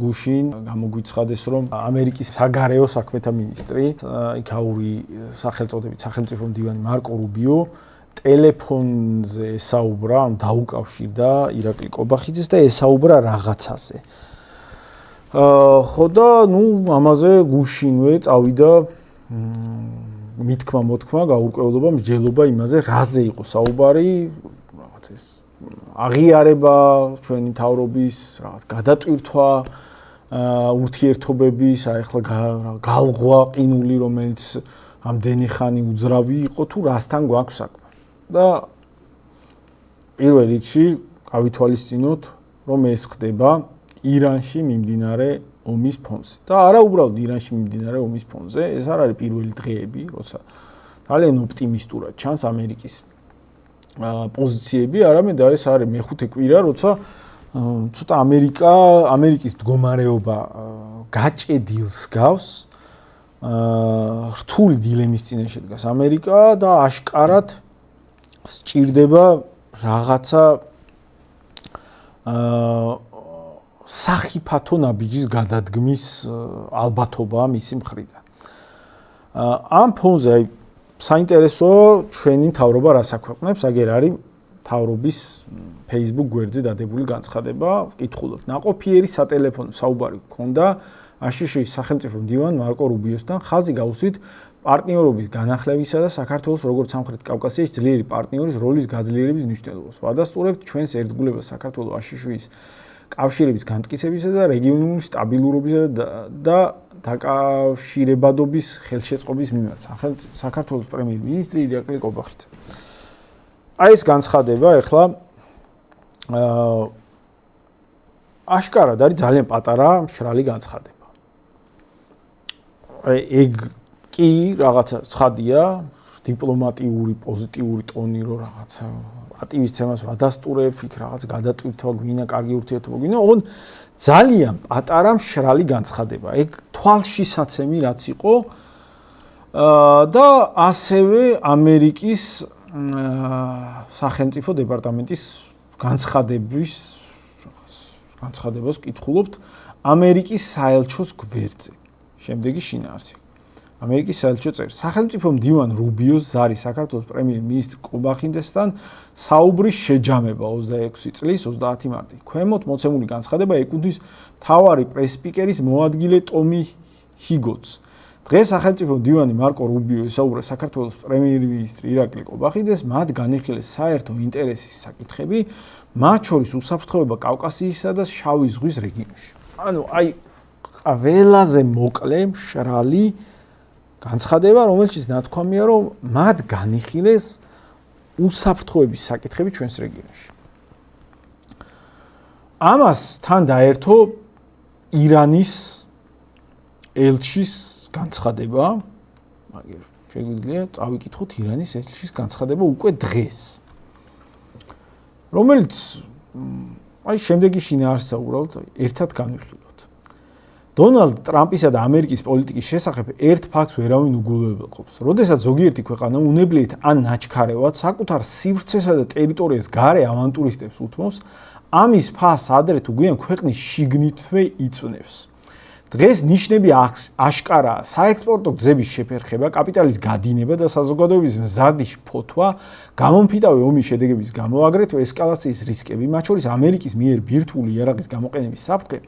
გუშინ გამოგვიცხადეს, რომ ამერიკის საგარეო საქმეთა მინისტრი, იქაური სახელმწიფო მდივანი მარკო რუბიო ტელეფონზე ესაუბრა, დაუკავშირდა ირაკლი კობახიძეს და ესაუბრა რაღაცაზე. ხო და ამაზე გუშინვე წავიდა მithkma მოთქმა, გაურკვევლობა, მსჯელობა იმაზე, რაზე იყო საუბარი, რაღაც ეს აღიარება ჩვენი მთავრობის, რაღაც გადატვირთვა ურთიერთობების, ახლა გალღვა ყინული, რომელიც ამდენი ხანი უძრავი იყო, თუ რასთან გვაქვს საქმე. და პირველ რიგში გავითვალისწინოთ, რომ ეს ხდება ირანში მიმდინარე ომის ფონზე. და არა უბრალოდ ირანში მიმდინარე ომის ფონზე, ეს არ არის პირველი დღეები, როცა ძალიან ოპტიმისტურად ჩანს ამერიკის პოზიციები, არამედ ეს არის მეხუთე კვირა, როცა ცოტა ამერიკის მდგომარეობა გაჭედილს გავს, რთული დილემის წინაშე დგას ამერიკა და აშკარად სჭირდება რაღაცა სახიფათო ნაბიჯის გადადგმის ალბათობა მისი მხრიდან. ამ ფონზე საინტერესოა ჩვენი მთავრობა რას აქვეყნებს, აგერ არის მთავრობის Facebook გვერდზე დადებული განცხადება, ვკითხულობთ. ნაყოფიერი სატელეფონო საუბარი გქონდა აშშ-ის სახელმწიფო მდივან მარკო რუბიოსთან ხაზი გაუსვით პარტნიორობის განახლებისა და საქართველოს როგორც სამხრეთ კავკასიაში ძლიერი პარტნიორის როლის გაძლიერების მნიშვნელობას. ვადასტურებთ ჩვენს ერთგულებას საქართველოს აშშ-ის კავშირების განმტკიცებისა და რეგიონული სტაბილურობისა და დაკავშირებადობის ხელშეწყობის მიმართ. საქართველოს პრემიერ-მინისტრი ირაკლი კობახიძე. აი ეს განცხადება ახლა აშკარად არის ძალიან პატარა მშრალი განცხადება. ეგ კი რაღაცა ცხადია, დიპლომატიური, პოზიტიური ტონი, რომ რაღაცა პატივისცემას ვადასტურებ, იქ რაღაც გადატვირთვა გვინა, კარგი ურთიერთობა გვინა, ოღონდ ძალიან პატარა მშრალი განცხადება. ეგ თვალშისაცემი რაც იყო და ასევე ამერიკის სახელმწიფო დეპარტამენტის განცხადებას ვკითხულობთ ამერიკის საელჩოს გვერდზე. შემდეგი შინაარსი. ამერიკის საელჩო წერს: სახელმწიფო მდივან რუბიოს ზარი საქართველოს პრემიერ-მინისტრ კობახიძესთან საუბრის შეჯამება 26 წლის 30 მარტი. ქვემოთ მოცემული განცხადება ეკუთვნის მთავარი პრეს-სპიკერის მოადგილე ტომი ჰიგოც. დღეს სახელმწიფო მდივანი მარკო რუბიო ესაუბრა საქართველოს პრემიერ-მინისტრ ირაკლი კობახიძეს, მათ განიხილეს საერთო ინტერესის საკითხები, მათ შორის უსაფრთხოება კავკასიისა და შავი ზღვის რეგიონში. ანუ აი ყველაზე მოკლე მშრალი განცხადება, რომელშიც ნათქვამია, რომ მათ განიხილეს უსაფრთხოების საკითხები ჩვენს რეგიონში. ამას თან დაერთო ირანის ელჩის განცხადება, მაგრამ შეგვიძლია წავიკითხოთ ირანის ელჩის განცხადება უკვე დღეს. რომელიც აი შემდეგი შინაარსია უბრალოდ ერთად განვიხილოთ. დონალდ ტრამპისა და ამერიკის პოლიტიკის შესახებ ერთ ფაქტს ვერავინ უგულებელყოფს. როდესაც ზოგიერთი ქვეყანა უნებლიეთ ან ნაჩქარევად საკუთარ სივრცესა და ტერიტორიას გარე ავანტურისტებს უთმობს, ამის ფასს ადრე თუ გვიან ქვეყნის შიგნითვე იწვნევს. დღეს ნიშნები აშკარაა, საექსპორტო გზების შეფერხება, კაპიტალის გადინება და საზოგადოების მზარდის ფოთვა, გამომფიტავი ომის შედეგების გამო, აგრეთვე ესკალაციის რისკები, მათ შორის ამერიკის მიერ ბირთვული იარაღის გამოყენების საფრთხე,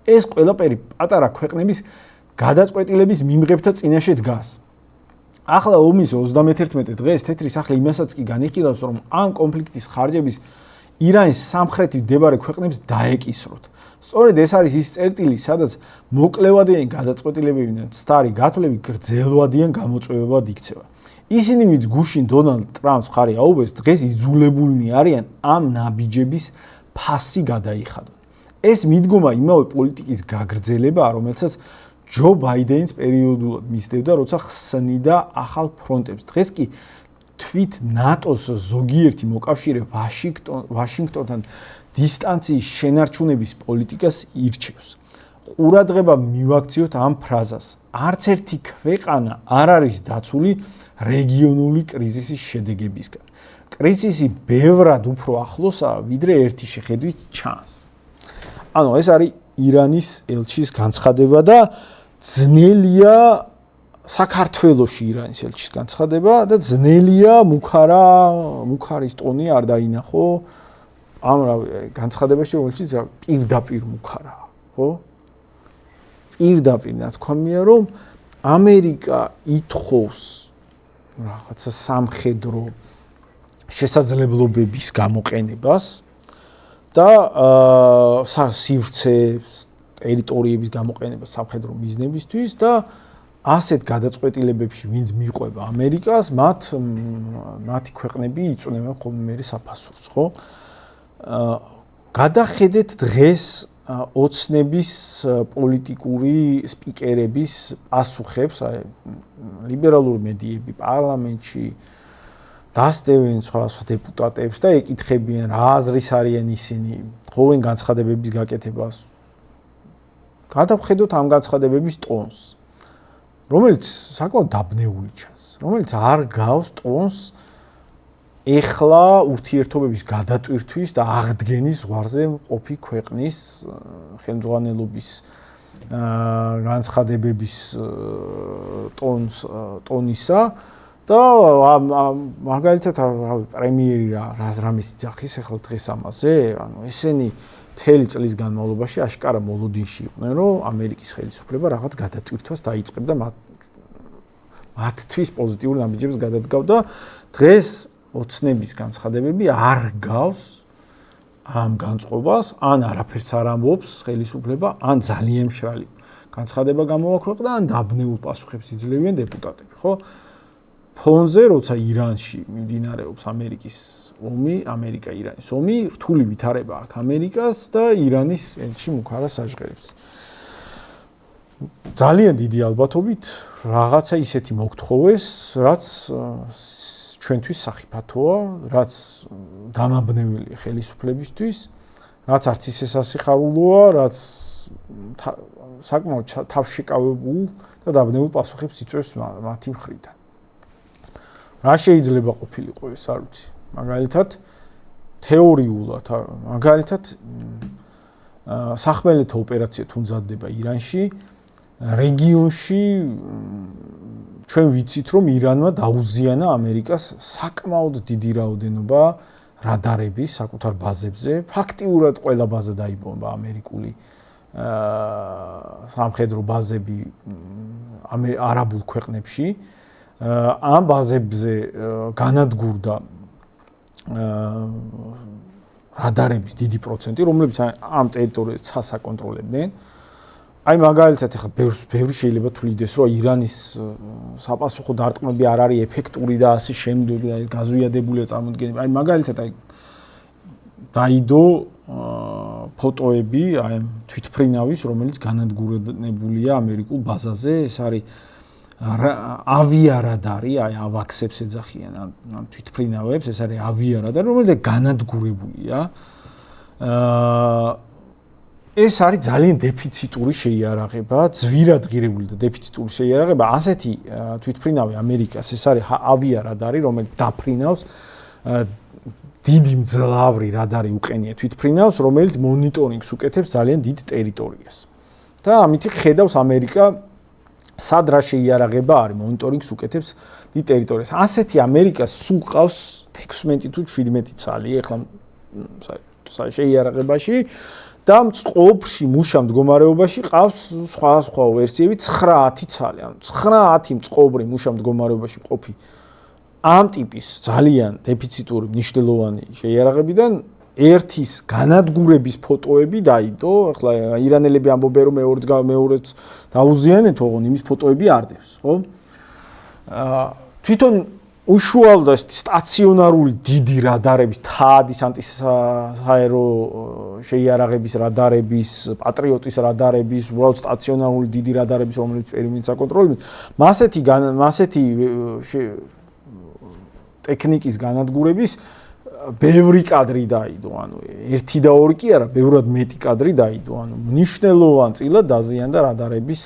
ეს ყველაფერი პატარა ქვეყნების გადაწყვეტილების მიმღებთა წინაშე დგას. ახლა ომის 31 დღეს თეთრი სახლი იმასაც კი განიხილავს, რომ ამ კონფლიქტის ხარჯების ირანის სამხრეთით მდებარე ქვეყნებს დაეკისროთ. სწორედ ეს არის ის წერტილი, სადაც მოკლევადიანი გადაწყვეტილებები და მცდარი გათვლები გრძელვადიან გამოწვევებად იქცევა. ისინი, ვინც გუშინ დონალდ ტრამპს მხარი აუბეს, დღეს იძულებულნი არიან ამ ნაბიჯების ფასი გადაიხადონ. ეს მიდგომა იმავე პოლიტიკის გაგრძელებაა, რომელსაც ჯო ბაიდენის პერიოდულად მისდევდა, როცა ხსნიდა ახალ ფრონტებს. დღეს კი თვით ნატოს ზოგიერთი მოკავშირე ვაშინგტონთან დისტანციის შენარჩუნების პოლიტიკას ირჩევს. ყურადღება მივაქციოთ ამ ფრაზას. არც ერთი ქვეყანა არ არის დაცული რეგიონული კრიზისის შედეგებისგან. კრიზისი ბევრად უფრო ახლოსაა, ვიდრე ერთი შეხედვით ჩანს. ანუ ეს არის ირანის ელჩის განცხადება და ძნელია საქართველოში ირანის ელჩის განცხადება და ძნელია მუქარის ტონი არ დაინახო ამ განცხადებაში რომელშიც პირდაპირ მუქარაა ხო პირდაპირ ნათქვამია რომ ამერიკა ითხოვს რაღაცა სამხედრო შესაძლებლობების გამოყენებას და სივრცეს ტერიტორიების გამოყენებას სამხედრო მიზნებისთვის და ასეთ გადაწყვეტილებებში ვინც მიყვება ამერიკას მათი ქვეყნები იწვევენ ხოლმე მე საფასურს ხო გადახედეთ დღეს ოცნების პოლიტიკური სპიკერების პასუხებს აი ლიბერალური მედიები პარლამენტში დასდევენ სხვა დეპუტატებს და ეკითხებიან რა აზრის არიან ისინი ხოვენ განცხადებების გაკეთებას გადავხედოთ ამ განცხადებების ტონს რომელიც საკმაოდ დაბნეული ჩანს რომელიც არ გავს ტონს ეხლა ურთიერთობების გადატვირთვის და აღდგენის ზღვარზე მყოფი ქვეყნის ხელმძღვანელობის განცხადებების ტონისა და მაგალითად რავი პრემიერი რამის იძახის ახლა დღეს ამაზე ანუ ესენი მთელი წლის განმავლობაში აშკარა მოლოდინში იყვნენ რომ ამერიკის ხელისუფლება რაღაც გადატვირთვას დაიწყებდა მათთვის პოზიტიურ ნაბიჯებს გადადგავდა დღეს ოცნების განცხადებები არ გავს ამ განწყობას ან არაფერს არ ამბობს ხელისუფლება ან ძალიან მშრალი განცხადება გამოაქვეყნა ან დაბნეულ პასუხებს იძლევიან დეპუტატები ხო ფონზე როცა ირანში მიმდინარეობს ამერიკის ომი ამერიკა-ირანის ომი რთული ვითარება აქვს ამერიკას და ირანის ელჩი მუქარას აჟღერებს ძალიან დიდი ალბათობით რაღაცა ისეთი მოგთხოვეს რაც ჩვენთვის სახიფათოა რაც დამაბნეველი ხელისუფლებისთვის რაც არც ისე სასიხარულოა რაც საკმაოდ თავშეკავებულ და დაბნეულ პასუხებს იწვევს მათი მხრიდან რა შეიძლება ყოფილიყო ეს არ ვიცი მაგალითად თეორიულად მაგალითად სახმელეთო ოპერაცია თუ მზადდება ირანში რეგიონში ჩვენ ვიცით რომ ირანმა დაუზიანა ამერიკას საკმაოდ დიდი რაოდენობა რადარების საკუთარ ბაზებზე ფაქტიურად ყველა ბაზა დაიბომბა ამერიკული სამხედრო ბაზები არაბულ ქვეყნებში ამ ბაზებზე განადგურდა რადარების დიდი პროცენტი, რომლებიც ამ ტერიტორიას ცას აკონტროლებდნენ. აი მაგალითად ახლა ბევრი შეიძლება თulides, რომ ირანის საპასუხო დარტყმები არ არის ეფექტური და ასე შემდეგ, აი გაზვიადებულია წარმოდგენები. აი მაგალითად აი დაიდო ფოტოები აი თვითფრინავის, რომელიც განადგურებულია ამერიკულ ბაზაზე, ეს არის ავიარადარი, აი ავაქსებს ეძახიან ამ თვითფრინავებს, ეს არის ავიარადარი, რომელიც განადგურებულია. ეს არის ძალიან დეფიციტური შეიარაღება, ძვირად ღირებული და დეფიციტური შეიარაღება. ასეთი თვითფრინავი ამერიკას, ეს არის ავიარადარი, რომელიც დაფრინავს დიდი მძლავრი რადარი უყენია თვითფრინავს, რომელიც მონიტორინგს უკეთებს ძალიან დიდ ტერიტორიას. და ამით ხედავს ამერიკა სად რა შეიარაღება არის, მონიტორინგს უკეთებს დიდ ტერიტორიას. ასეთი ამერიკას სულ ყავს 16 თუ 17 წალი, ეხლა შეიარაღებაში და მწყობრში, მუშა მდგომარეობაში ყავს სხვა ვერსიები 9-10 წალი. ანუ 9-10 მწყობრი მუშა მდგომარეობაში მყოფი ამ ტიპის ძალიან დეფიციტური მნიშვნელოვანი შეიარაღებიდან ერთის განადგურების ფოტოები დაიდო. ახლა ირანელები ამბობენ რომ მეორეც დაუზიანეთ, ოღონდ იმის ფოტოები არ დევს, ხო? თვითონ უშუალოდ სტაციონარული დიდი რადარების, თაადის ანტისაერო შეიარაღების რადარების, პატრიოტის რადარების, უბრალოდ სტაციონარული დიდი რადარების, რომელიც პერიმეტს აკონტროლებენ, მასეთი ტექნიკის განადგურების ბევრი კადრი დაიდო, ანუ 1 და 2 კი არა, ბევრად მეტი კადრი დაიდო, ანუ მნიშვნელოვან წილად დაზიანდა რადარების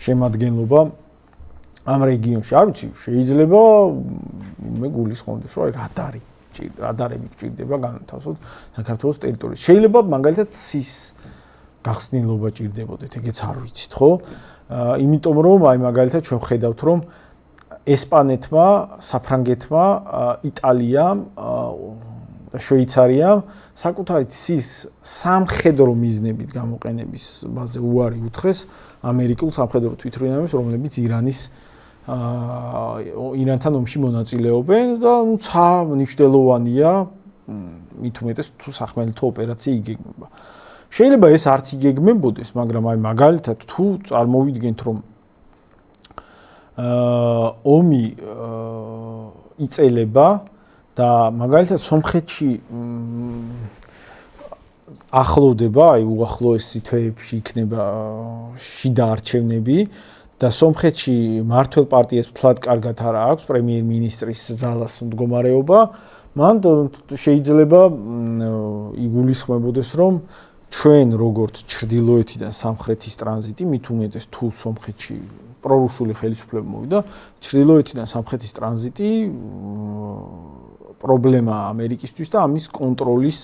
შემადგენლობა ამ რეგიონში. არ ვიცი, შეიძლება მე გულისხმობდეს, რომ რადარები გჭირდება განთავსოთ საქართველოს ტერიტორიაზე. შეიძლება მაგალითად ცის გახსნილობა ჭირდებოდეთ, ეგეც არ ვიცით, ხო? იმიტომ რომ აი მაგალითად ჩვენ ხედავთ რომ ესპანეთმა, საფრანგეთმა, იტალიამ და შვეიცარიამ საკუთარი ცის სამხედრო მიზნებით გამოყენების ბაზე უარი უთხრეს ამერიკულ სამხედრო თვითმფრინავებს, რომლებიც ირანთან ომში მონაწილეობენ და ცა მნიშვნელოვანია მით უმეტეს თუ სახმელეთო ოპერაცია იგეგმება. შეიძლება ეს არც იგეგმებოდეს, მაგრამ აი მაგალითად თუ წარმოვიდგენთ რომ ომი იწელება და მაგალითად სომხეთში ახლოვდება, აი უახლოესი თვეებში იქნება შიდა არჩევნები და სომხეთში მართლ პარტიას თლად კარგად არ აქვს პრემიერ-მინისტრის ძალას მდგომარეობა, მან შეიძლება იგულისხმებოდეს რომ ჩვენ როგორც ჩრდილოეთიდან სამხრეთის ტრანზიტი, მით უმეტეს თუ სომხეთში პრორუსული ხელისუფლება მოვიდა, ჩრდილოეთიდან სამხრეთის ტრანზიტი პრობლემა ამერიკისთვის და ამის კონტროლის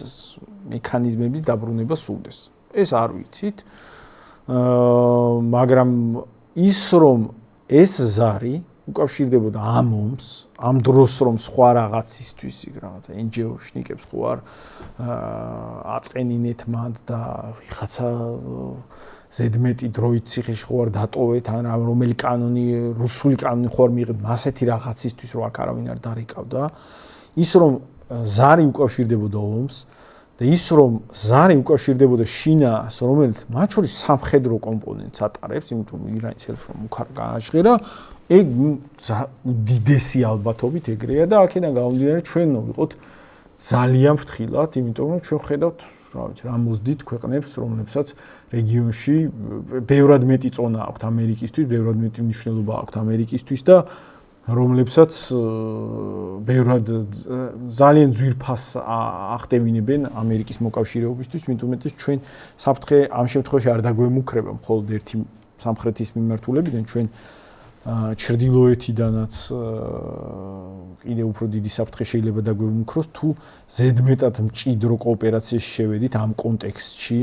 მექანიზმების დაბრუნება სურდეს. ეს არ ვიცით. მაგრამ ის რომ ეს ზარი უკავშირდებოდა ამ ომს, ამ დროს რომ სხვა რაღაცისთვის იქ რაღაცა NGO-შნიკებს ხო არ აწყენინეთ მანდ და ვიღაცა ზედმეტი დროით ციხეში ხო არ დატოვეთ, ან რომელი კანონი, რუსული კანონი ხო არ მიიღეთ მასეთი რაღაცისთვის, რომ აქ არავინ არ დარეკავდა. ის რომ ზარი უკავშირდებოდა ომს და ის რომ ზარი უკავშირდებოდა შინაას, რომელიც მათ შორის სამხედრო კომპონენტს ატარებს, იმიტომ რომ ირანის ელფ რომ უკარ გააჟღერა, ეგ უდიდესი ალბათობით ეგრეა და აქედან გამომდინარე ჩვენ ვიყოთ ძალიან ფრთხილად, იმიტომ რომ ჩვენ ხედავთ რა მოზდით ქვეყნებს, რომლებსაც რეგიონში ბევრად მეტი წონა აქვთ ამერიკისთვის, ბევრად მეტი მნიშვნელობა აქვთ ამერიკისთვის და რომლებსაც ბევრად ძალიან ძვირფას ახდევინებენ ამერიკის მოკავშირეობისთვის, მით უმეტეს ჩვენ საფრთხე ამ შემთხვევაში არ დაგვემუქრება მხოლოდ ერთი სამხრეთის მიმართულებიდან, ჩვენ ჩრდილოეთიდანაც კიდევ უფრო დიდი საფრთხე შეიძლება დაგვემუქროს თუ ზედმეტად მჭიდრო კოოპერაციაში შევედით ამ კონტექსტში,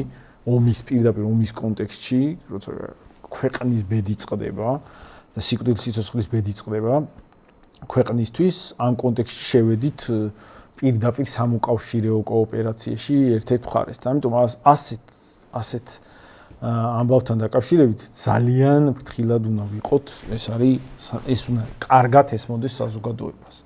პირდაპირ ომის კონტექსტში, როცა ქვეყნის ბედი წყდება და სიკვდილსიცოცხლის ბედი წყდება ქვეყნისთვის, ამ კონტექსტში შევედით პირდაპირ სამოკავშირეო კოოპერაციაში ერთ-ერთ მხარესთან. ამიტომ ასეთ ამბავთან დაკავშირებით ძალიან ფრთხილად უნდა ვიყოთ, ეს უნდა კარგად ესმოდეს საზოგადოებას.